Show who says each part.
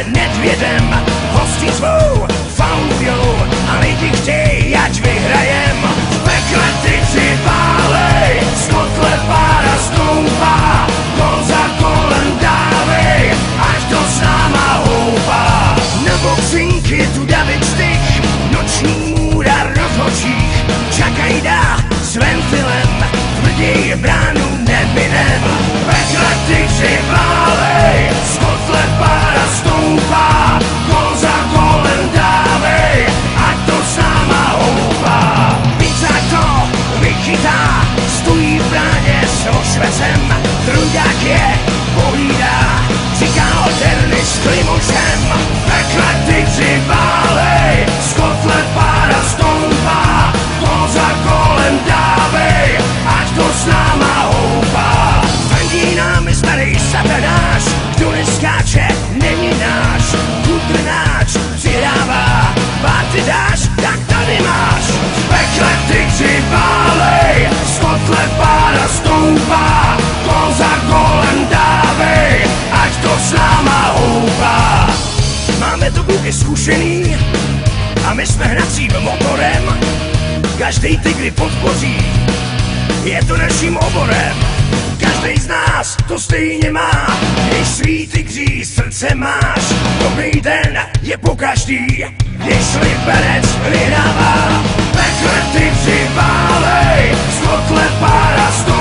Speaker 1: nedvědem. Hosti svou faulujou a lidi chtějí, ať vyhrajem. V pekle tyci válej, z kotle pára stoupá, kol za kolem dávej, ať to s náma houpá. Na boxinky tu David Stych, noční můra rozhočích, čakaj dá s ventilem, tvrději bránu neminem. V pekle tyci válej, z kotle pára stoupá, kol za kolem dávej, ať to s náma houpá. Vícák to vychytá, stojí v bráně s ošvecem, trudák je pohlídá, říká oderny s klimošem. V pekle tyci válej, z kotle pára stoupá, kol za kolem dávej, ať to s náma houpá. Fandí nám je starý satanáš, kdo neskáče, není náš. Kudrnáč přihrává, párty dáš, tak tady máš. V pekle tyci válej, z kotle pára stoupá, kol za kolem dávej, ať to s náma houpá. Máme to kluky zkušený a my jsme hnacím motorem, každej tygry podpoří, je to naším oborem. Každej z nás to stejně má, když svý tygří srdce máš. Dobrý den je po každý, když liberec vyhrává. V pekle tyci válej, z kotle pára stoupá.